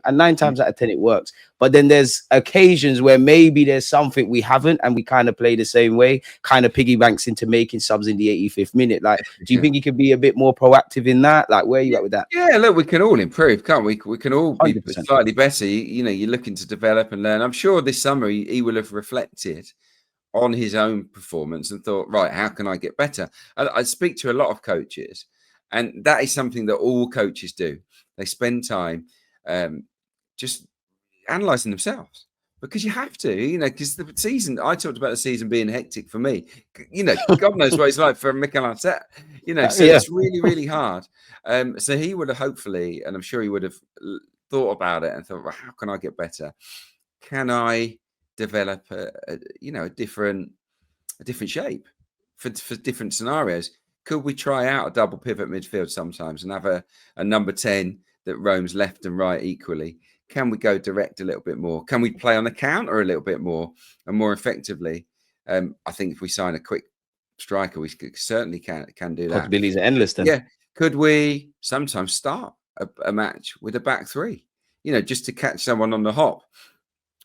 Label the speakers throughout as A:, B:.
A: and 9 times out of 10 it works. But then there's occasions where maybe there's something we haven't, and we kind of play the same way, kind of piggybanks into making subs in the 85th minute. Like, do you think you could be a bit more proactive in that? Like, where are you at with that?
B: Yeah, look, we can all improve, can't we? We can all be
A: 100%.
B: slightly better. You're looking to develop and learn. I'm sure this summer he will have reflected on his own performance and thought, right, how can I get better? I speak to a lot of coaches, and that is something that all coaches do. They spend time just analysing themselves, because you have to, because the season, I talked about the season being hectic for me. God knows what it's like for Mikel Arteta, so it's really, really hard. So he would have hopefully, and I'm sure he would have thought about it and thought, well, how can I get better? Can I develop a different shape for different scenarios? Could we try out a double pivot midfield sometimes and have a number 10 that roams left and right equally? Can we go direct a little bit more? Can we play on the counter a little bit more and more effectively? I think if we sign a quick striker, we certainly can do that.
A: Possibilities are endless then.
B: Yeah. Could we sometimes start a match with a back three, just to catch someone on the hop?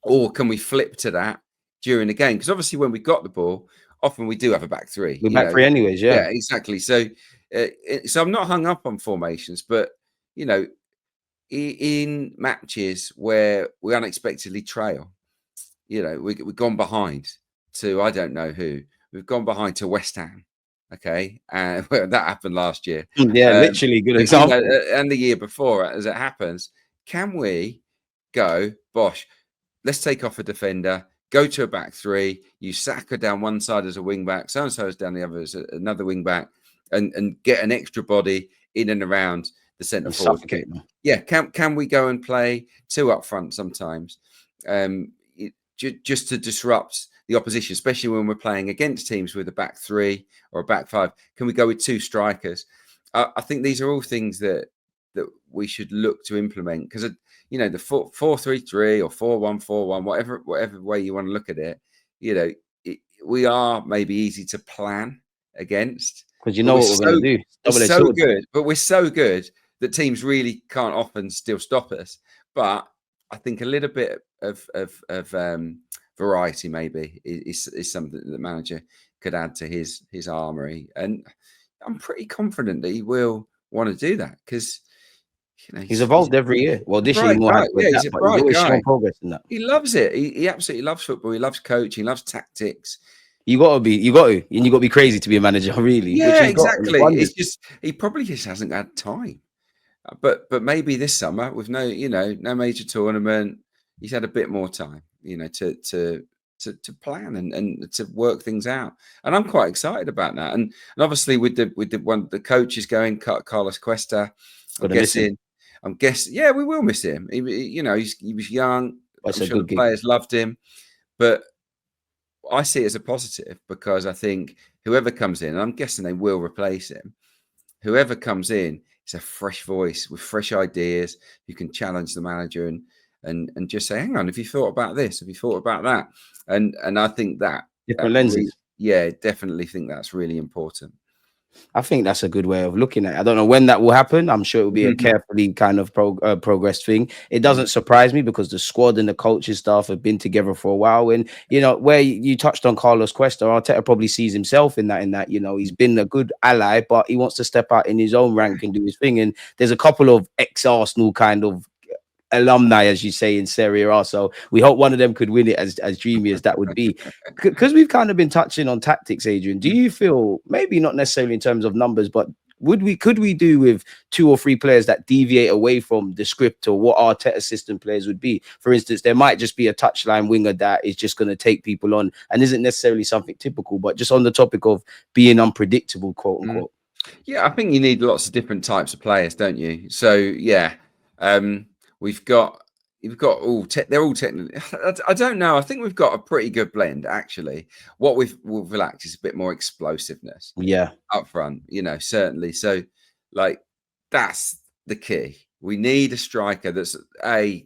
B: Or can we flip to that during the game? Because obviously when we got the ball, often we do have a back three.
A: We're back three anyways, yeah.
B: Yeah, exactly. So I'm not hung up on formations, but, in matches where we unexpectedly trail, we've gone behind to, I don't know who. We've gone behind to West Ham. Okay. And that happened last year.
A: Yeah, literally good example.
B: And the year before, as it happens, can we go, Bosh, let's take off a defender, go to a back three, you Saka down one side as a wing back, so-and-so is down the other as another wing back, and get an extra body in and around the centre forward. Yeah, can we go and play two up front sometimes, just to disrupt the opposition, especially when we're playing against teams with a back three or a back five? Can we go with two strikers? I think these are all things that we should look to implement, because the 4-3-3 or 4-1-4-1, whatever way you want to look at it, we are maybe easy to plan against,
A: because what we're going to do.
B: We're so good, but we're so good that teams really can't often still stop us. But I think a little bit of variety maybe is something that the manager could add to his armory, and I'm pretty confident that he will want to do that, because
A: he's evolved every year. Well, this year more.
B: He's a bright guy.
A: Showing progress in that.
B: He loves it. He absolutely loves football. He loves coaching. He loves tactics.
A: You got to be crazy to be a manager, really.
B: Yeah, exactly. It's just he probably just hasn't had time. But maybe this summer, with no major tournament, he's had a bit more time, to plan and to work things out. And I'm quite excited about that. And obviously with the coaches going, Carlos Cuesta, I'm guessing, yeah, we will miss him. He was young. I'm sure the players loved him, but I see it as a positive, because I think whoever comes in, and I'm guessing they will replace him, whoever comes in is a fresh voice with fresh ideas who can challenge the manager and just say, hang on, have you thought about this? Have you thought about that? And I think that
A: different lenses.
B: Definitely think that's really important.
A: I think that's a good way of looking at it. I don't know when that will happen. I'm sure it will be a carefully kind of progress thing. It doesn't surprise me, because the squad and the coaching staff have been together for a while. And, where you touched on Carlos Cuesta, Arteta probably sees himself in that, he's been a good ally, but he wants to step out in his own rank and do his thing. And there's a couple of ex-Arsenal kind of alumni, as you say, in Serie A. So we hope one of them could win it, as dreamy as that would be. Because we've kind of been touching on tactics, Adrian. Do you feel, maybe not necessarily in terms of numbers, but could we do with 2 or 3 players that deviate away from the script or what our Arteta system players would be? For instance, there might just be a touchline winger that is just going to take people on and isn't necessarily something typical, but just on the topic of being unpredictable, quote unquote.
B: Yeah, I think you need lots of different types of players, don't you? So yeah, you've got all they're all technically. I don't know. I think we've got a pretty good blend, actually. What we've lacked is a bit more explosiveness.
A: Yeah,
B: up front, certainly. So, that's the key. We need a striker that's a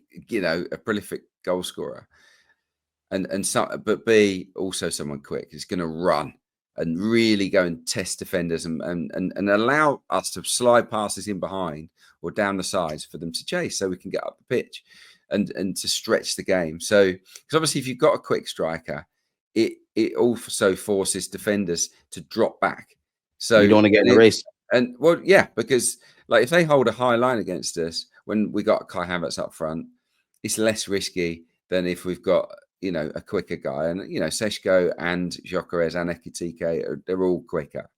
B: prolific goal scorer, but B, also someone quick. Is going to run and really go and test defenders and allow us to slide passes in behind or down the sides for them to chase so we can get up the pitch and to stretch the game. So, because obviously if you've got a quick striker, it also forces defenders to drop back. So
A: You don't want to get in a race.
B: And well, yeah, because like if they hold a high line against us when we got Kai Havertz up front, it's less risky than if we've got, you know, a quicker guy. And, you know, Seshko and Gyokeres and Ekitike, they're all quicker.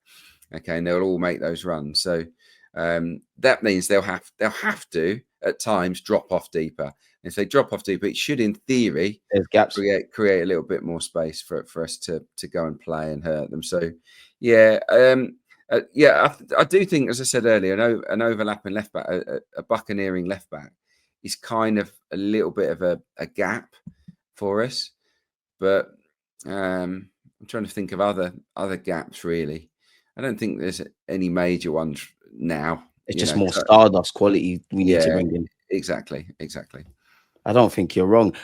B: Okay, and they'll all make those runs. So that means they'll have to at times drop off deeper. And if they drop off deeper, it should, in theory,
A: There's gaps.
B: create a little bit more space for us to go and play and hurt them. So, yeah, I do think, as I said earlier, an overlapping left back, a buccaneering left back, is kind of a little bit of a gap for us. But I'm trying to think of other gaps. Really, I don't think there's any major ones now.
A: It's just more Stardust quality we need to bring in.
B: Exactly.
A: I don't think you're wrong.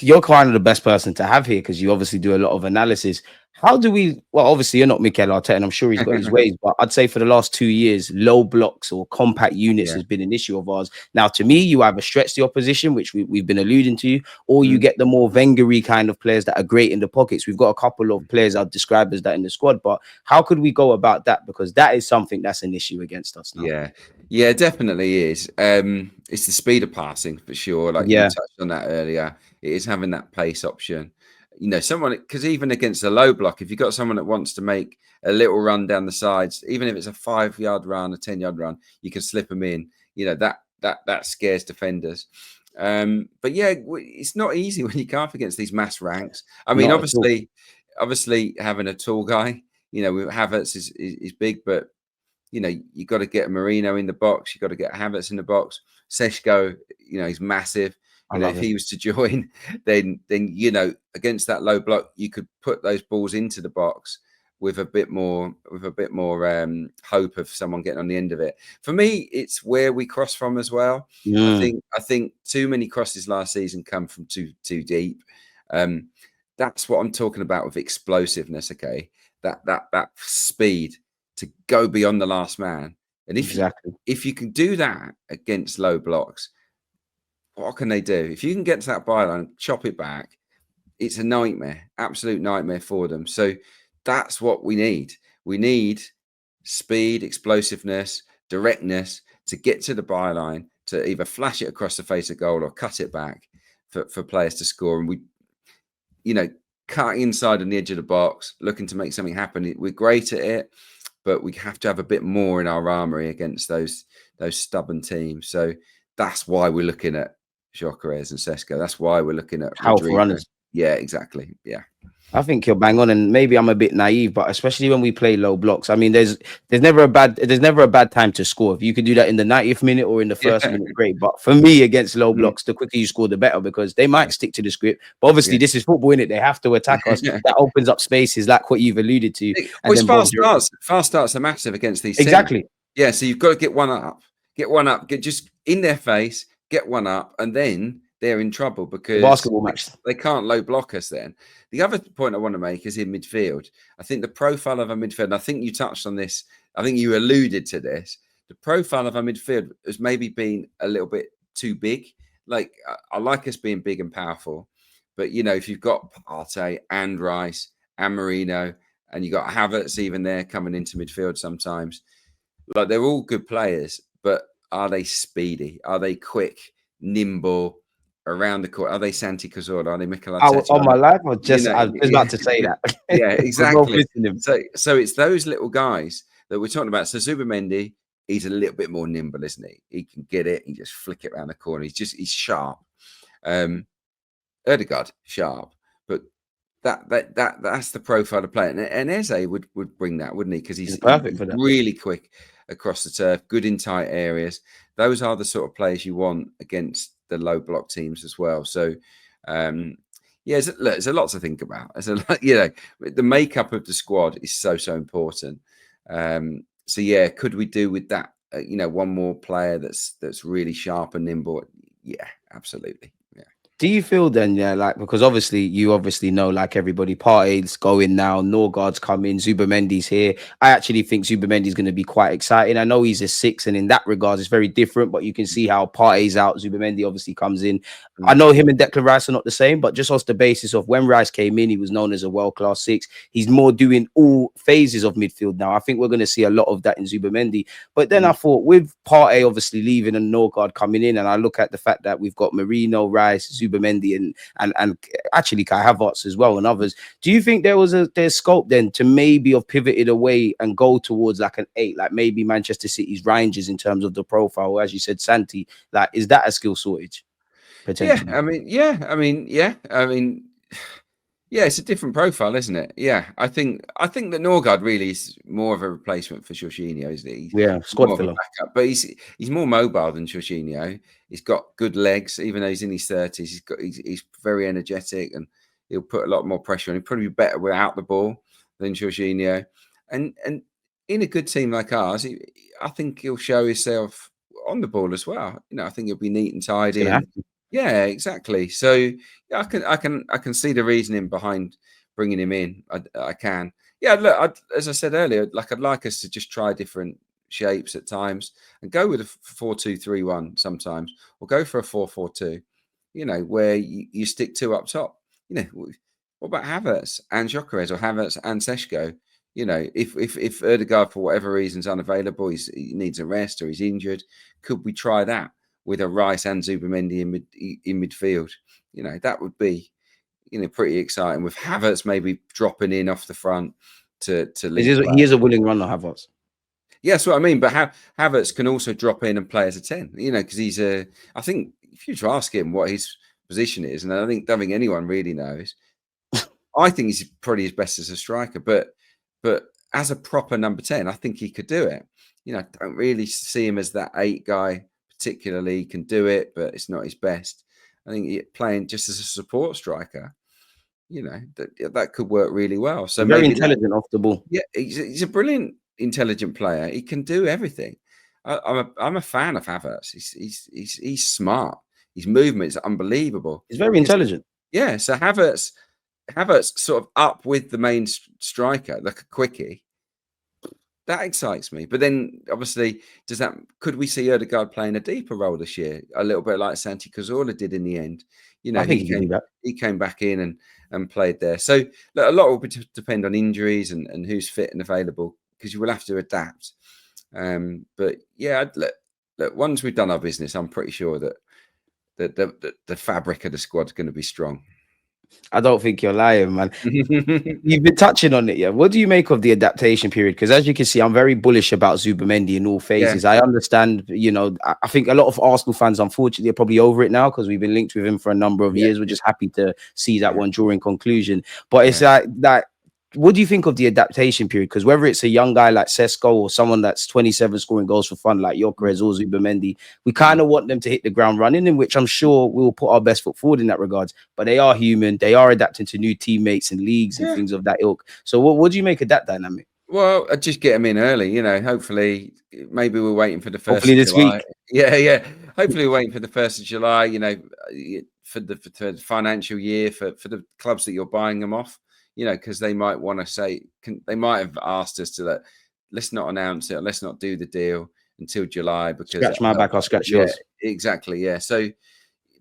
A: You're kind of the best person to have here because you obviously do a lot of analysis. How do we? Well, obviously you're not Mikel Arteta, and I'm sure he's got his ways. But I'd say for the last 2 years, low blocks or compact units has been an issue of ours. Now, to me, you either stretch the opposition, which we've been alluding to, or you get the more Wenger-y kind of players that are great in the pockets. We've got a couple of players I'd describe as that in the squad. But how could we go about that? Because that is something that's an issue against us now.
B: Yeah, definitely is. It's the speed of passing for sure. Like you touched on that earlier, it is having that pace option. You know, someone, because even against a low block, if you've got someone that wants to make a little run down the sides, even if it's a 5-yard run, a 10-yard run, you can slip them in. You know, that scares defenders. But yeah, it's not easy when you come up against these mass ranks. I mean, obviously having a tall guy, you know, Havertz is big, but you know, you got to get a Marino in the box. You got to get Havertz in the box. Seshko, you know, he's massive. You know, if he was to join, then you know, against that low block, you could put those balls into the box with a bit more hope of someone getting on the end of it. For me, it's where we cross from as well. I think too many crosses last season come from too deep. That's what I'm talking about with explosiveness. Okay, that speed to go beyond the last man. And if you can do that against low blocks, what can they do? If you can get to that byline, chop it back, it's a nightmare, absolute nightmare for them. So that's what we need. We need speed, explosiveness, directness to get to the byline, to either flash it across the face of goal or cut it back for players to score. And we, you know, cut inside on the edge of the box, looking to make something happen. We're great at it, but we have to have a bit more in our armory against those stubborn teams. So that's why we're looking at Gyokeres and Seshko. That's why we're looking at
A: powerful runners.
B: Yeah, exactly. Yeah.
A: I think you're bang on, and maybe I'm a bit naive, but especially when we play low blocks, I mean, there's never a bad time to score. If you could do that in the 90th minute or in the first minute, great. But for me, against low blocks, the quicker you score, the better, because they might stick to the script. But obviously, this is football, innit? They have to attack us. That opens up spaces, like what you've alluded to.
B: Fast starts are massive against these.
A: Exactly.
B: Teams. Yeah, so you've got to get one up, get just in their face, get one up, and then they're in trouble because
A: basketball match.
B: They can't low block us then. The other point I want to make is in midfield. I think the profile of our midfield, and I think you touched on this, I think you alluded to this, the profile of our midfield has maybe been a little bit too big. Like, I like us being big and powerful, but, you know, if you've got Partey and Rice and Marino, and you've got Havertz even there coming into midfield sometimes, like, they're all good players, but are they speedy? Are they quick, nimble, around the court? Are they Santi Cazorla? Are they Mikel Arteta?
A: On my life, or just, I was about to say that.
B: Yeah, exactly. So it's those little guys that we're talking about. So Zubimendi, he's a little bit more nimble, isn't he? He can get it. He just flick it around the corner. He's sharp. Ødegaard, sharp. But that's the profile of player. And Eze would bring that, wouldn't he? Because he's
A: perfect for that.
B: Really quick across the turf, good in tight areas. Those are the sort of players you want against the low block teams as well. So, there's a lot to think about. The makeup of the squad is so important. Could we do with that? One more player that's really sharp and nimble? Yeah, absolutely. Yeah.
A: Do you feel then, yeah, like because obviously you obviously know, like everybody, Partey's going now, Norgard's coming, Zubamendi's here. I actually think Zubamendi's going to be quite exciting. I know he's a six, and in that regard, it's very different. But you can see how Partey's out, Zubamendi obviously comes in. I
B: Mm.
A: know him and Declan Rice are not the same, but just off the basis of when Rice came in, he was known as a world-class six. He's more doing all phases of midfield now. I think we're going to see a lot of that in Zubamendi. But then I
B: Mm.
A: thought with Partey obviously leaving and Norgard coming in, and I look at the fact that we've got Marino, Rice, Zubamendi, and actually Kai Havertz as well, and others. Do you think there's scope then to maybe have pivoted away and go towards like an 8, like maybe Manchester City's Rangers in terms of the profile, or as you said, Santi? Like, is that a skill shortage
B: Yeah,
A: potentially?
B: I mean, yeah, it's a different profile, isn't it? Yeah, I think that Norgard really is more of a replacement for Jorginho, isn't he?
A: Yeah,
B: He's
A: squad
B: more of a
A: filler.
B: backup, but he's more mobile than Jorginho. He's got good legs, even though he's in his 30s. He's very energetic, and he'll put a lot more pressure on. He'll probably be better without the ball than Jorginho. And in a good team like ours, I think he'll show himself on the ball as well. I think he'll be neat and
A: It's
B: tidy,
A: gonna
B: and
A: happen.
B: yeah, exactly. So yeah, I can see the reasoning behind bringing him in. I can. Yeah, look, as I said earlier, like I'd like us to just try different shapes at times and go with a 4-2-3-1 sometimes, or go for a 4-4-2. Where you stick two up top. What about Havertz and Gyökeres, or Havertz and Seshko? If Erdegaard for whatever reason's unavailable, he needs a rest or he's injured, could we try that with a Rice and Zubamendi in midfield? That would be pretty exciting, with Havertz maybe dropping in off the front to lead play.
A: He is a willing runner, Havertz.
B: Yeah, that's what I mean. But Havertz can also drop in and play as a 10, because I think if you to ask him what his position is, and don't think anyone really knows. I think he's probably his best as a striker, but as a proper number 10, I think he could do it. I don't really see him as that 8 guy particularly. He can do it, but it's not his best. I think playing just as a support striker, that could work really well. So
A: He's very
B: maybe that.
A: intelligent off the ball.
B: Yeah, he's a brilliant, intelligent player. He can do everything. I'm a fan of Havertz. He's smart. His movement is unbelievable.
A: He's very
B: Yes,
A: intelligent.
B: yeah. So Havertz sort of up with the main striker, like a quickie. That excites me. But then, obviously, could we see Erdegaard playing a deeper role this year, a little bit like Santi Cazorla did in the end?
A: I think
B: He
A: he can do that.
B: came back in and played there. So look, a lot will depend on injuries and who's fit and available, because you will have to adapt. But yeah, look, once we've done our business, I'm pretty sure that the fabric of the squad's going to be strong.
A: I don't think you're lying, man. You've been touching on it, yeah. What do you make of the adaptation period? Because as you can see, I'm very bullish about Zubamendi in all
B: Yeah,
A: phases. I understand, I think a lot of Arsenal fans, unfortunately, are probably over it now because we've been linked with him for a number of
B: yeah,
A: years. We're just happy to see that
B: yeah,
A: one drawing conclusion. But it's
B: yeah.
A: like that. What do you think of the adaptation period? Because whether it's a young guy like Sesko or someone that's 27 scoring goals for fun like Gyökeres or Zubamendi, we kind of want them to hit the ground running, in which I'm sure we'll put our best foot forward in that regards. But they are human. They are adapting to new teammates and leagues and
B: Yeah.
A: things of that ilk. So what do you make of that dynamic?
B: Well, I'd just get them in early, hopefully. Maybe we're waiting for the 1st
A: Hopefully
B: of
A: this
B: July.
A: week.
B: Yeah, yeah. Hopefully we're waiting for the 1st of July, for the financial year, for the clubs that you're buying them off, because they might want to say, they might have asked us to, let's not announce it, or let's not do the deal until July, because
A: Scratch my back, I'll scratch
B: yeah,
A: yours.
B: exactly. Yeah. So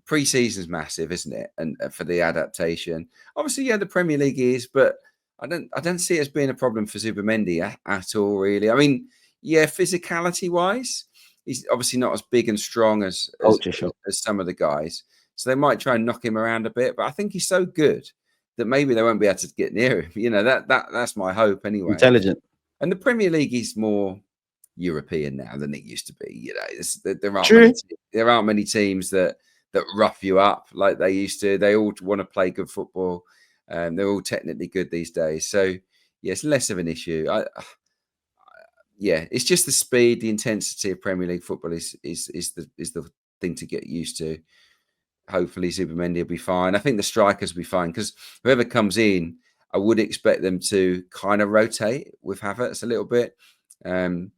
B: pre-season's massive, isn't it? And for the adaptation, obviously, yeah, the Premier League is, but I don't see it as being a problem for Zubamendi at all, really. I mean, yeah, physicality wise, he's obviously not as big and strong
A: Culture shock.
B: as some of the guys, so they might try and knock him around a bit. But I think he's so good that maybe they won't be able to get near him. That's my hope anyway.
A: Intelligent.
B: And the Premier League is more European now than it used to be.
A: True.
B: There aren't many teams that rough you up like they used to. They all want to play good football. They're all technically good these days. So yeah, it's less of an issue. Yeah, it's just the speed, the intensity of Premier League football is the thing to get used to. Hopefully, Zubamendi will be fine. I think the strikers will be fine, because whoever comes in, I would expect them to kind of rotate with Havertz a little bit. And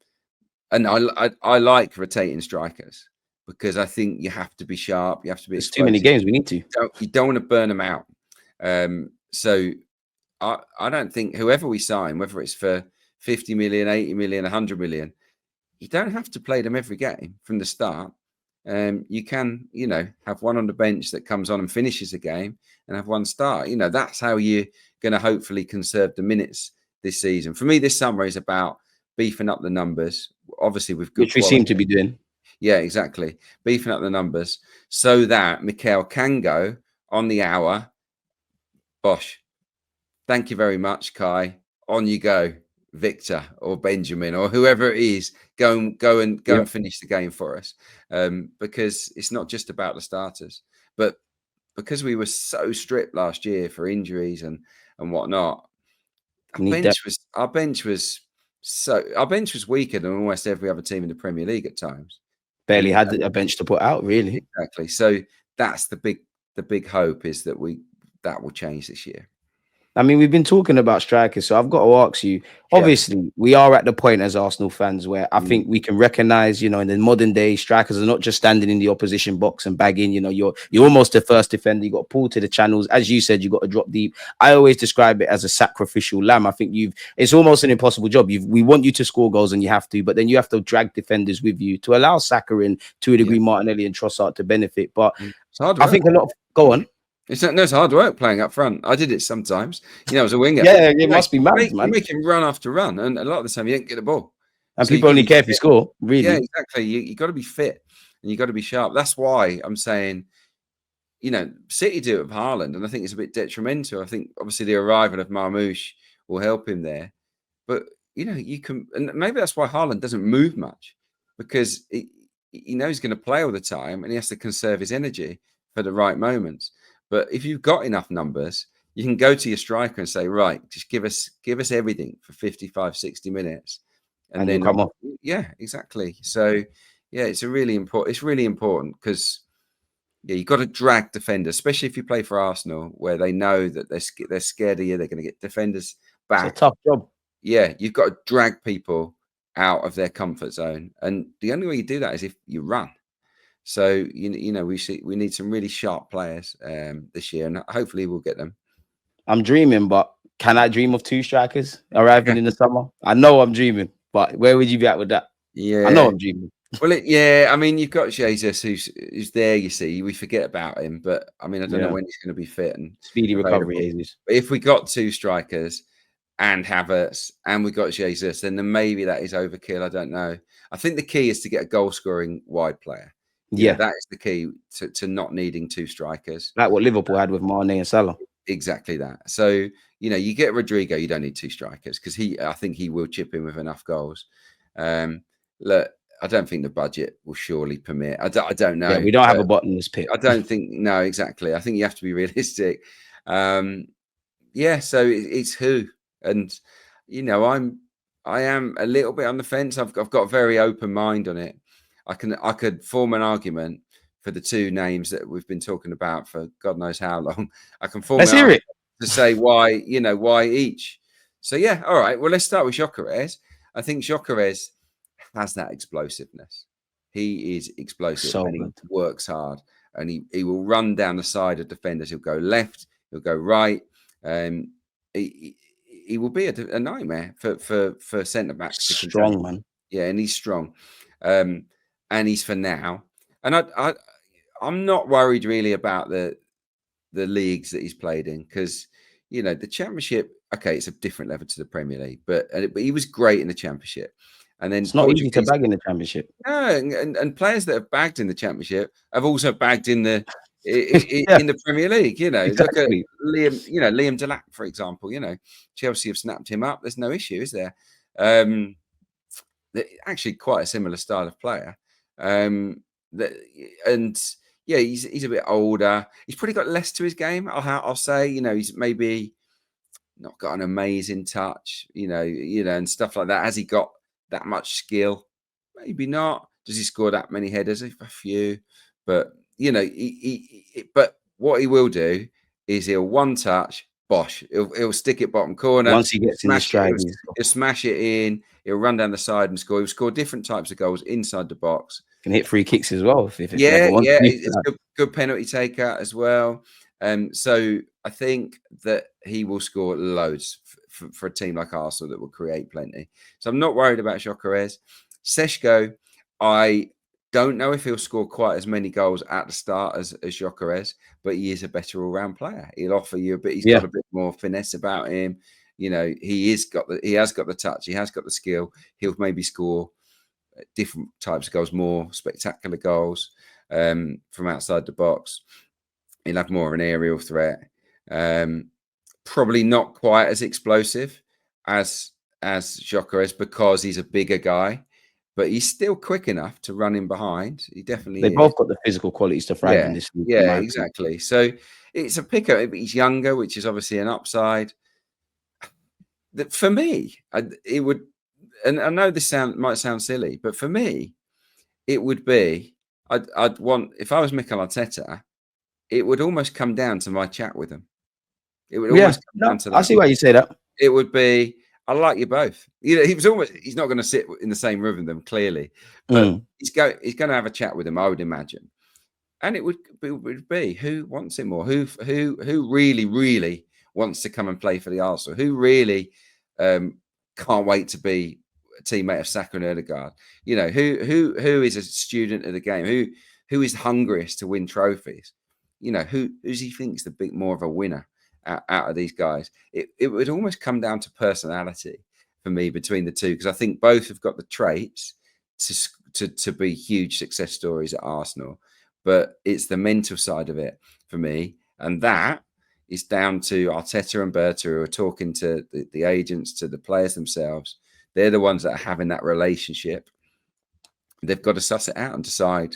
B: I like rotating strikers. because I think you have to be sharp. You have to be
A: There's too many
B: explosive.
A: games. We need to.
B: You don't want to burn them out. So I don't think whoever we sign, whether it's for 50 million, 80 million, 100 million, you don't have to play them every game from the start. You can, have one on the bench that comes on and finishes a game and have one start. That's how you're going to hopefully conserve the minutes this season. For me, this summer is about beefing up the numbers, obviously with good
A: Which we
B: quality.
A: seem to be doing.
B: Yeah, exactly. Beefing up the numbers so that Mikel can go on the hour. Bosh. Thank you very much, Kai. On you go, Victor or Benjamin or whoever it is. Go and finish the game for us. Because it's not just about the starters, but because we were so stripped last year for injuries and whatnot, our bench was weaker than almost every other team in the Premier League at times.
A: Barely had a bench to put out, really.
B: Exactly. So that's the big hope is that that will change this year.
A: I mean, we've been talking about strikers, so I've got to ask you. Obviously, we are at the point as Arsenal fans where I think we can recognize, in the modern day, strikers are not just standing in the opposition box and bagging. You're almost the first defender. You got to pull to the channels, as you said. You got to drop deep. I always describe it as a sacrificial lamb. I think it's almost an impossible job. We want you to score goals, and you have to, but then you have to drag defenders with you to allow Saka and to a degree Martinelli and Trossard to benefit. But I think a lot of go on.
B: It's hard work playing up front. I did it sometimes. As a winger.
A: Yeah, it must be mad, man.
B: You make him run after run, and a lot of the time you don't get the ball.
A: And so people only care if you score, really.
B: Yeah, exactly. You got to be fit and you got to be sharp. That's why I'm saying, City do it with Haaland, and I think it's a bit detrimental. I think obviously the arrival of Marmoush will help him there, but you can, and maybe that's why Haaland doesn't move much because he knows he's going to play all the time, and he has to conserve his energy for the right moments. But if you've got enough numbers, you can go to your striker and say, right, just give us everything for 55, 60 minutes. And then
A: come off.
B: Yeah, exactly. So it's really important because you've got to drag defenders, especially if you play for Arsenal, where they know that they're scared of you, they're going to get defenders back.
A: It's a tough job.
B: Yeah, you've got to drag people out of their comfort zone. And the only way you do that is if you run. So we need some really sharp players this year, and hopefully we'll get them.
A: I'm dreaming, but can I dream of 2 strikers arriving in the summer? I know I'm dreaming, but where would you be at with that?
B: Yeah,
A: I know I'm dreaming.
B: Well, I mean, you've got Jesus who's there. You see, we forget about him, but I mean, I don't know when he's going to be fit and
A: speedy recovery. Jesus.
B: But if we got 2 strikers and Havertz and we got Jesus, then maybe that is overkill. I don't know. I think the key is to get a goal-scoring wide player. That is the key to not needing 2 strikers.
A: Like what Liverpool had with Mane and Salah.
B: Exactly that. So, you get Rodrigo, you don't need 2 strikers because I think he will chip in with enough goals. Look, I don't think the budget will surely permit. I don't know.
A: Yeah, we don't have a bottomless pit.
B: I don't think, no, exactly. I think you have to be realistic. So it's who. And, I am a little bit on the fence. I've got a very open mind on it. I could form an argument for the 2 names that we've been talking about for God knows how long. I can form to say why each. So all right. Well, let's start with Gyokeres. I think Gyokeres has that explosiveness. He is explosive and he works hard, and he will run down the side of defenders. He'll go left, he'll go right. He will be a nightmare for centre backs.
A: Strong man.
B: Yeah, and he's strong. And he's for now. And I'm not worried really about the leagues that he's played in because, the Championship, okay, it's a different level to the Premier League, but he was great in the Championship. And then
A: it's not easy to bag in the Championship.
B: No, and players that have bagged in the Championship have also bagged in the in the Premier League.
A: Exactly.
B: Look at Liam Delap, for example. Chelsea have snapped him up. There's no issue, is there? Actually, quite a similar style of player. He's a bit older. He's probably got less to his game. I'll say, he's maybe not got an amazing touch, and stuff like that. Has he got that much skill? Maybe not. Does he score that many headers? A few, but but what he will do is he'll one touch, bosh. He'll stick it bottom corner.
A: Once he gets in the stride,
B: he'll smash it in. He'll run down the side and score. He'll score different types of goals inside the box.
A: can hit free kicks as well if
B: Yeah,
A: ever wants
B: yeah,
A: to.
B: it's good penalty taker as well. So I think that he will score loads for a team like Arsenal that will create plenty. So I'm not worried about Gyokeres. Seshko, I don't know if he'll score quite as many goals at the start as Gyokeres, but he is a better all-round player. He'll offer you a bit. He's got a bit more finesse about him. You know, he has got the touch. He has got the skill. He'll maybe score different types of goals, more spectacular goals from outside the box. He'll have more of an aerial threat. Probably not quite as explosive as Gyokeres because he's a bigger guy, but he's still quick enough to run in behind. He definitely
A: They
B: is.
A: both got the physical qualities to thrive in this league.
B: Yeah, exactly. So it's a pickup. He's younger, which is obviously an upside. For me, it would, and I know this might sound silly, but for me, it would be, I'd want, if I was Mikel Arteta, it would almost come down to my chat with him. It would almost come down to that.
A: I see why you say that.
B: It would be, I like you both. You know, he's not going to sit in the same room with them, clearly, but he's going to have a chat with them, I would imagine. And it would be who wants it more? Who really, really wants to come and play for the Arsenal? Who really can't wait to be a teammate of Saka and Ødegaard? You know, who is a student of the game? Who is hungriest to win trophies? You know, who does he think is the bit more of a winner out of these guys? It would almost come down to personality for me between the two, because I think both have got the traits to be huge success stories at Arsenal. But it's the mental side of it for me. And that is down to Arteta and Berta, who are talking to the agents, to the players themselves. They're the ones that are having that relationship. They've got to suss it out and decide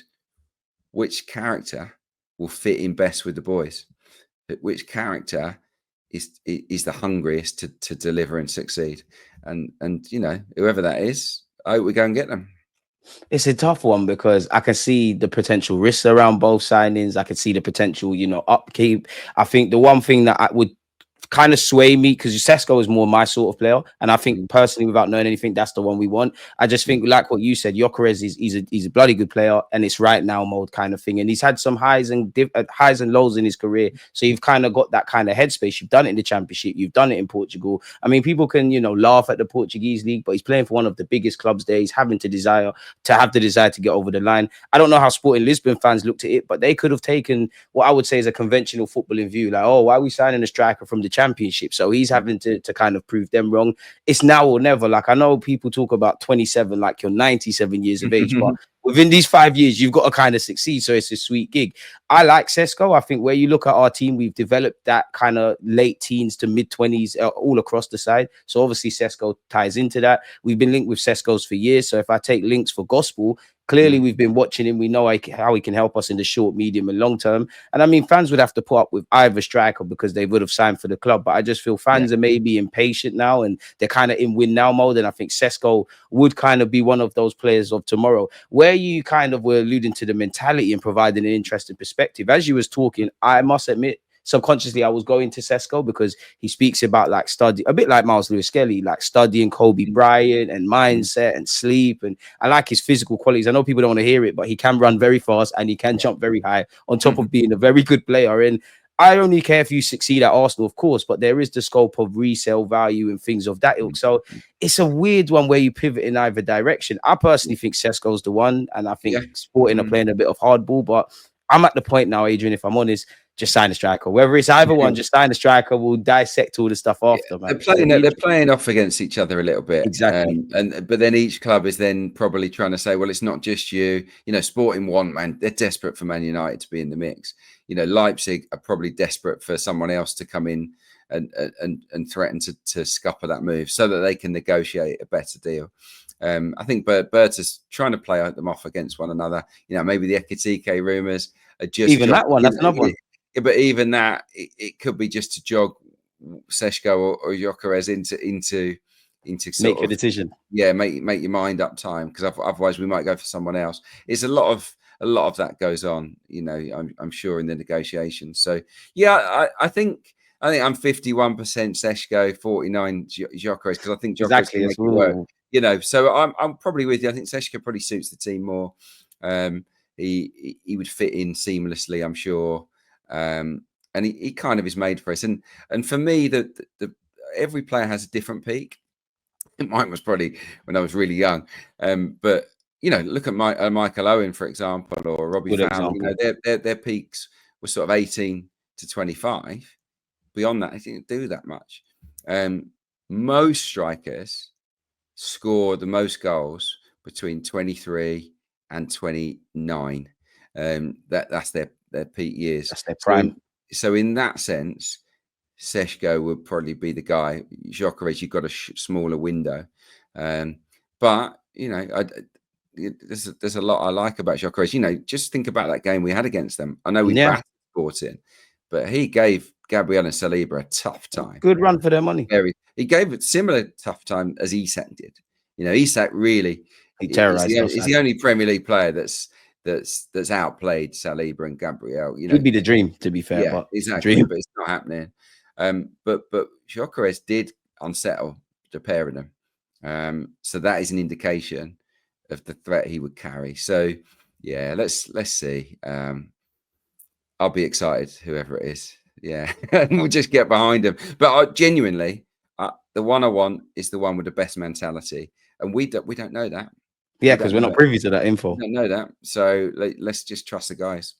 B: which character will fit in best with the boys. Which character is the hungriest to deliver and succeed. And you know, whoever that is, I hope we go and get them.
A: It's a tough one because I can see the potential risks around both signings. I can see the potential, upkeep. I think the one thing that I would kind of sway me, because Sesko is more my sort of player, and I think personally, without knowing anything, that's the one we want. I just think, like what you said, Gyokeres he's a bloody good player, and it's right now mode kind of thing, and he's had some highs and lows in his career. So you've kind of got that kind of headspace. You've done it in the Championship, you've done it in Portugal. I mean, people can laugh at the Portuguese league, but he's playing for one of the biggest clubs there. He's having the desire to get over the line. I don't know how Sporting Lisbon fans looked at it, but they could have taken what I would say is a conventional footballing view, like, oh, why are we signing a striker from the Championship? So he's having to kind of prove them wrong. It's now or never. Like, I know people talk about 27 like you're 97 years of age, but within these 5 years, you've got to kind of succeed. So it's a sweet gig. I like Sesko. I think where you look at our team, we've developed that kind of late teens to mid-20s all across the side. So obviously Sesko ties into that. We've been linked with Seskos for years. So if I take links for gospel, clearly we've been watching him. We know how he can help us in the short, medium, and long term. And I mean, fans would have to put up with either striker because they would have signed for the club. But I just feel fans are maybe impatient now, and they're kind of in win now mode. And I think Sesko would kind of be one of those players of tomorrow. Where you kind of were alluding to the mentality and providing an interesting perspective, as you was talking, I must admit, subconsciously I was going to Sesko because he speaks about like study, a bit like Miles Lewis Kelly, like studying Kobe Bryant and mindset and sleep. And I like his physical qualities. I know people don't want to hear it, but he can run very fast and he can jump very high on top of being a very good player. And I only care if you succeed at Arsenal, of course, but there is the scope of resale value and things of that ilk. So it's a weird one where you pivot in either direction. I personally think Sesko's the one, and I think Sporting are playing a bit of hardball, but I'm at the point now, Adrian, if I'm honest, just sign a striker. Whether it's either one, just sign a striker. We'll dissect all the stuff after. Man.
B: They're playing off against each other a little bit,
A: exactly.
B: But then each club is then probably trying to say, well, it's not just you. You know, Sporting want, man, they're desperate for Man United to be in the mix. You know, Leipzig are probably desperate for someone else to come in and threaten to scupper that move so that they can negotiate a better deal. I think Berta's trying to play them off against one another. You know, maybe the Ekitike rumours are just
A: even that one. That's another one.
B: But even that, it could be just to jog Seshko or Gyokeres into
A: make a decision.
B: Yeah, make your mind up time, because otherwise we might go for someone else. It's a lot of that goes on. You know, I'm sure in the negotiations. So yeah, I think I'm 51% Seshko, 49 Gyokeres, because I think Gyokeres can make it work. You know, so I'm probably with you. I think Seshko probably suits the team more. He would fit in seamlessly, I'm sure. And he kind of is made for us. And for me, the every player has a different peak. Mine was probably when I was really young. But look at Michael Owen, for example, or Robbie
A: Good
B: Fowler.
A: example.
B: Their peaks were sort of 18 to 25. Beyond that, I didn't do that much. Most strikers score the most goals between 23 and 29. That's their peak years.
A: That's their prime.
B: So in that sense, Seshko would probably be the guy. Gyokeres, you've got a smaller window, but there's a lot I like about Gyokeres. Just think about that game we had against them. I know we battered Sporting, but he gave Gabriel and Saliba a tough time.
A: Good run for their money.
B: He gave it similar tough time as Isak did. Isak really
A: terrorized.
B: He's the only Premier League player that's outplayed Saliba and Gabriel.
A: It'd be the dream, to be fair.
B: Yeah,
A: but
B: exactly. But it's not happening. But Gyokeres did unsettle the pair of them. So that is an indication of the threat he would carry. So yeah, let's see. I'll be excited, whoever it is. Yeah, we'll just get behind him. But genuinely, the one I want is the one with the best mentality, and we don't know that.
A: Yeah, because we're not privy to that info.
B: We don't know that. So let's just trust the guys.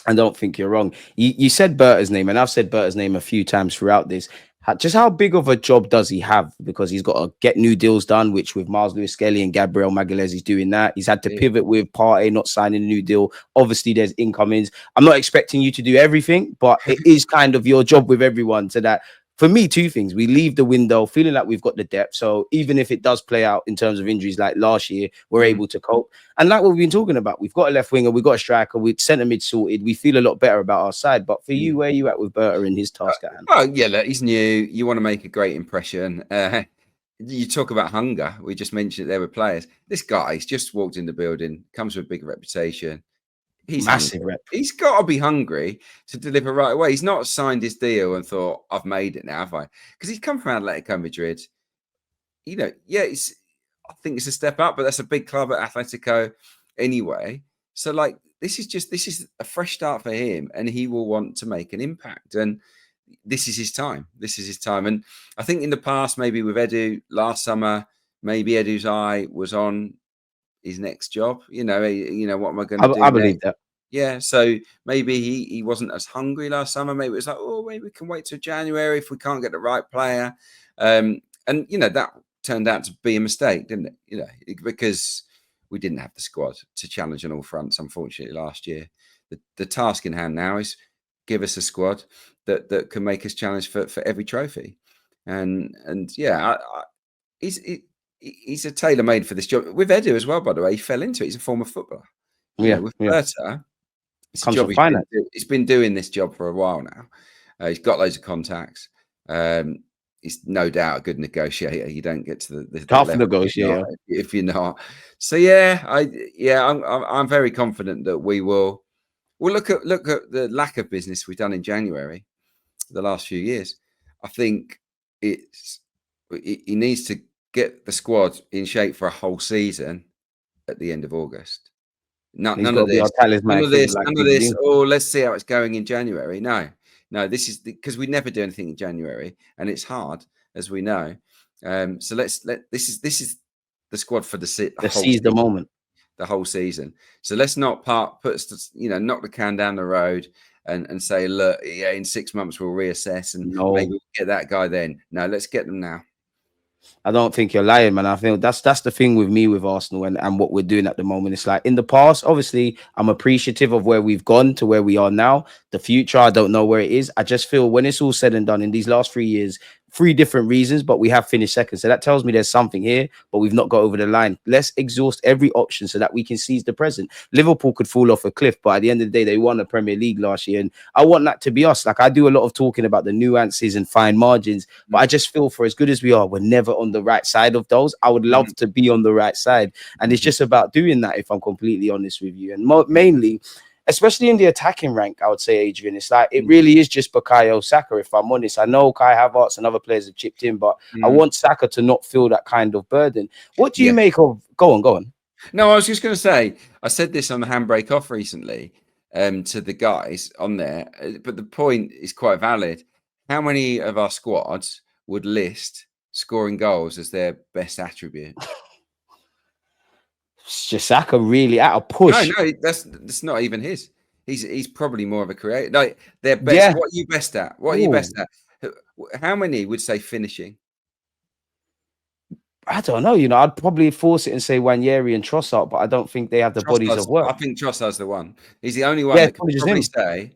A: I don't think you're wrong. You said Berta's name, and I've said Berta's name a few times throughout this. Just how big of a job does he have? Because he's got to get new deals done, which with Miles Lewis-Skelly and Gabriel Magalhaes, he's doing that. He's had to pivot with Partey not signing a new deal. Obviously, there's incomings. I'm not expecting you to do everything, but it is kind of your job with everyone. So that, for me, two things. We leave the window feeling like we've got the depth. So even if it does play out in terms of injuries like last year, we're able to cope. And like what we've been talking about, we've got a left winger, we've got a striker, we've centre mid sorted. We feel a lot better about our side. But for you, where are you at with Berta and his task at hand?
B: Oh, yeah, look, he's new. You want to make a great impression. You talk about hunger. We just mentioned it there with players. This guy's just walked in the building, comes with a big reputation. He's
A: massive rep.
B: He's got to be hungry to deliver right away. He's not signed his deal and thought, I've made it now, have I? Because he's come from Atletico Madrid. Yeah, I think it's a step up, but that's a big club at Atletico anyway. So, this is a fresh start for him, and he will want to make an impact. And this is his time. And I think in the past, maybe with Edu last summer, maybe Edu's eye was on his next job. What am I going to do?
A: I believe that.
B: Yeah, so maybe he wasn't as hungry last summer. Maybe it was like, maybe we can wait till January if we can't get the right player. And that turned out to be a mistake, didn't it? Because we didn't have the squad to challenge on all fronts, unfortunately, last year. The task in hand now is give us a squad that can make us challenge for every trophy. And yeah, he's a tailor-made for this job. With Edu as well, by the way, he fell into it. He's a former footballer. With Berta, it's a job he's been doing this job for a while now. He's got loads of contacts. He's no doubt a good negotiator. You don't get to the
A: tough negotiator
B: if you're not. So yeah, I'm very confident that we will. We'll look at the lack of business we've done in January, the last few years. I think he needs to get the squad in shape for a whole season at the end of August. None of this. Oh, let's see how it's going in January. No, this is because we never do anything in January, and it's hard, as we know. So this is the squad for
A: the moment,
B: the whole season. So let's not knock the can down the road and say, look, in 6 months we'll reassess and maybe we'll get that guy then. No, let's get them now.
A: I don't think you're lying, man. I feel that's the thing with me with Arsenal and what we're doing at the moment. It's like in the past, obviously, I'm appreciative of where we've gone to where we are now. The future, I don't know where it is. I just feel when it's all said and done in these last 3 years, 3 different reasons, but we have finished second. So that tells me there's something here, but we've not got over the line. Let's exhaust every option so that we can seize the present. Liverpool could fall off a cliff, but at the end of the day, they won the Premier League last year. And I want that to be us. Like I do a lot of talking about the nuances and fine margins, but I just feel for as good as we are, we're never on the right side of those. I would love to be on the right side. And it's just about doing that, if I'm completely honest with you. And mainly, especially in the attacking rank, I would say, Adrian, it's like it really is just Bukayo Saka, if I'm honest. I know Kai Havertz and other players have chipped in, but I want Saka to not feel that kind of burden. What do you make of... Go on.
B: No, I was just going to say, I said this on the handbrake off recently to the guys on there, but the point is quite valid. How many of our squads would list scoring goals as their best attribute?
A: Saka really at a
B: No,
A: push.
B: no, that's not even his. He's probably more of a creator. Like their best.
A: Yeah.
B: What are you best at? What are you
A: Ooh,
B: best at? How many would say finishing?
A: I don't know. I'd probably force it and say Wanyeri and Trossard, but I don't think they have the bodies of
B: I
A: work.
B: think Trossard's the one. He's the only one
A: Yeah,
B: that
A: it's
B: could
A: probably just
B: probably
A: him.
B: say,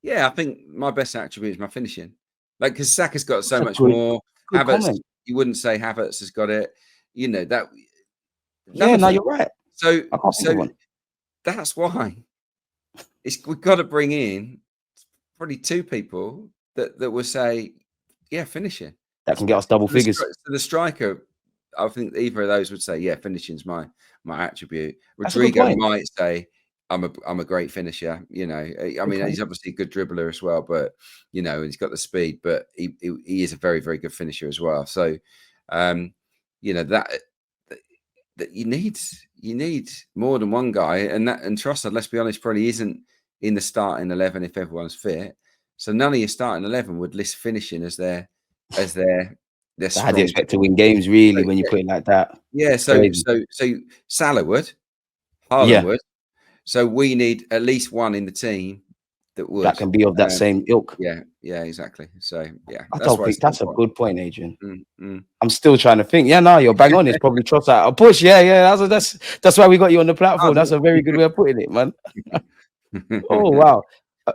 B: "Yeah, I think my best attribute is my finishing." Like because Saka's got so
A: That's a
B: much more.
A: good
B: Havertz,
A: comment.
B: you wouldn't say Havertz has got it. You know that none
A: Yeah,
B: of
A: no,
B: them.
A: you're right.
B: So
A: I can't think of
B: so
A: one
B: that's why we've got to bring in probably two people that will say, "Yeah, finishing."
A: that can get us double figures.
B: So the striker, I think either of those would say, "Yeah, finishing's my attribute."
A: That's a good
B: Rodrigo
A: point.
B: might say, I'm a great finisher." I
A: Good
B: mean,
A: point.
B: he's obviously a good dribbler as well, but he's got the speed, but he is a very very good finisher as well. So, um, that that you need more than one guy, and Trossard, let's be honest, probably isn't in the starting 11 if everyone's fit. So none of your starting 11 would list finishing as their
A: So how do you
B: strong
A: expect to
B: point.
A: win games, really,
B: So,
A: when you put it like that?
B: yeah,
A: It's
B: so
A: crazy.
B: so so Salah would, Haaland
A: Yeah,
B: would. So we need at least one in the team that
A: that
B: would.
A: can be of that
B: Um,
A: same ilk.
B: yeah, exactly. So yeah,
A: I
B: that's
A: don't
B: why
A: think
B: it's so
A: that's a
B: important.
A: good point, Adrian.
B: Mm, mm.
A: I'm still trying to think. Yeah, no, you're bang on. It's probably Trossard. A push. Yeah, yeah. That's why we got you on the
B: Oh,
A: platform. That's a very good way of putting it, man. Oh wow.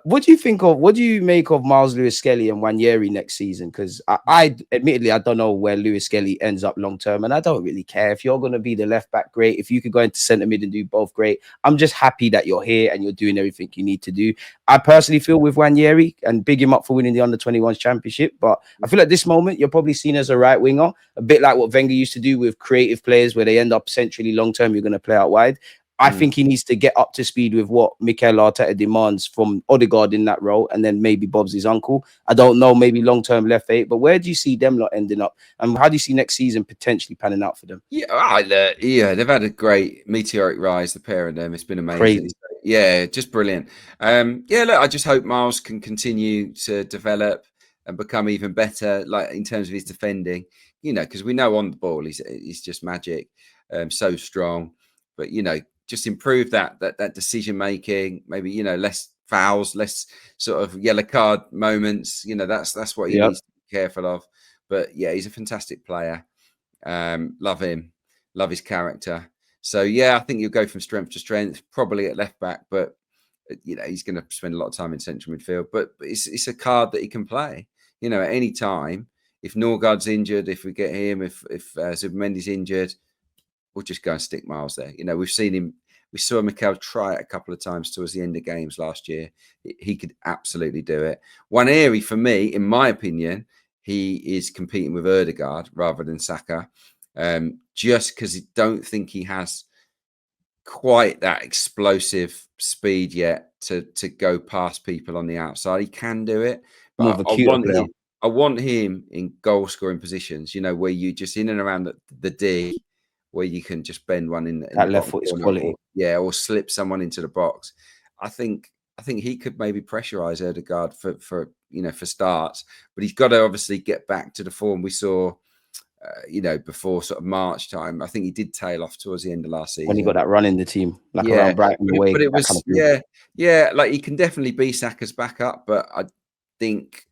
A: What do you make of Miles Lewis Skelly and Wanyeri next season? Because I admittedly I don't know where Lewis Skelly ends up long term, and I don't really care if you're going to be the left back. Great. If you could go into centre mid and do both, great. I'm just happy that you're here and you're doing everything you need to do. I personally feel with Wanyeri and big him up for winning the under-21s championship, but I feel at this moment you're probably seen as a right winger, a bit like what Wenger used to do with creative players, where they end up centrally long term. You're going to play out wide. I think he needs to get up to speed with what Mikel Arteta demands from Odegaard in that role, and then maybe Bob's his uncle. I don't know, maybe long-term left eight, but where do you see them lot ending up? And how do you see next season potentially panning out for them?
B: Yeah, they've had a great meteoric rise, the pair of them. It's been amazing.
A: Crazy.
B: Yeah, just brilliant. Yeah, look, I just hope Miles can continue to develop and become even better, like in terms of his defending. Because we know on the ball he's just magic, so strong. But just improve that decision making. Maybe less fouls, less sort of yellow card moments. That's what he
A: Yep.
B: needs to be careful of. But yeah, he's a fantastic player. Love him, love his character. So yeah, I think you'll go from strength to strength, probably at left back, but he's going to spend a lot of time in central midfield. But it's a card that he can play. At any time. If Norgard's injured, if we get him, if Zubimendi's injured, we'll just go and stick Miles there. We've seen him. We saw Mikel try it a couple of times towards the end of games last year. He could absolutely do it. One area for me, in my opinion, he is competing with Odegaard rather than Saka, just because I don't think he has quite that explosive speed yet to go past people on the outside. He can do it,
A: More of
B: but
A: a cuter player.
B: I want him in goal scoring positions. Where you just in and around the D, where you can just bend one in the
A: That left
B: bottom
A: foot is
B: corner,
A: quality.
B: or slip someone into the box. I think he could maybe pressurize Odegaard for starts, but he's got to obviously get back to the form we saw. Before sort of March time. I think he did tail off towards the end of last
A: When he got
B: season.
A: that run in the team, like
B: Yeah,
A: around Brighton away,
B: but it
A: that kind
B: was
A: of thing.
B: like he can definitely be Saka's backup, but I think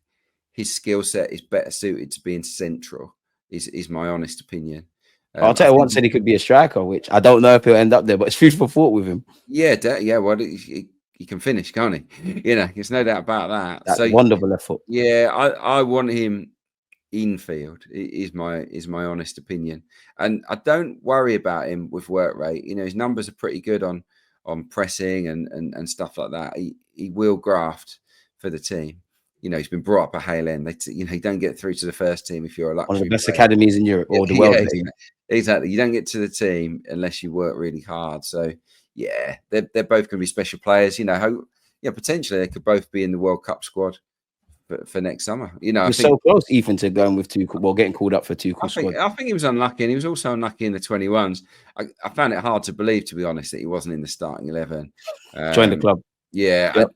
B: his skill set is better suited to being central. Is my honest opinion.
A: I'll
B: I
A: tell you,
B: think,
A: once said he could be a striker, which I don't know if he'll end up there, but it's food for thought with him.
B: yeah. Well, he can finish, can't he? There's no doubt about that.
A: That
B: So
A: wonderful left foot.
B: yeah, I want him infield is my honest opinion, and I don't worry about him with work rate. His numbers are pretty good on pressing and stuff like that. He will graft for the team. He's been brought up at Hale End. You don't get through to the first team if you're a
A: One of the
B: luxury
A: best
B: player.
A: academies in Europe, or the
B: Yeah,
A: world, maybe.
B: exactly. You don't get to the team unless you work really hard. So yeah, they're both going to be special players. Potentially they could both be in the World Cup squad for next summer. You know, I
A: You're
B: think
A: so close, Ethan, to going with getting called up for Tuchel
B: I
A: squad.
B: think he was unlucky, and he was also unlucky in the 21s. I found it hard to believe, to be honest, that he wasn't in the starting 11.
A: Join the club.
B: Yeah,
A: Yep.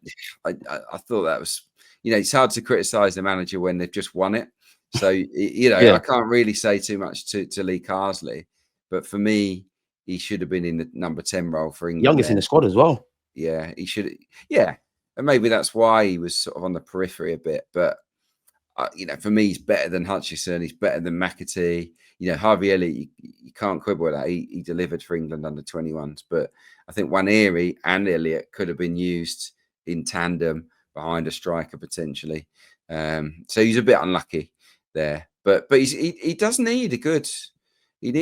B: I thought that was, you know, it's hard to criticise the manager when they've just won it. So, you know,
A: Yeah.
B: I can't really say too much to Lee Carsley, but for me, he should have been in the number 10 role for England.
A: Youngest in the squad as well.
B: Yeah, he should. Yeah, and maybe that's why he was sort of on the periphery a bit. But you know, for me, he's better than Hutchison. He's better than McAtee. You know, Harvey Elliott, you can't quibble with that. He delivered for England under 21s. But I think Waneri and Elliott could have been used in tandem behind a striker potentially. So he's a bit unlucky there. But he does need a good. He needs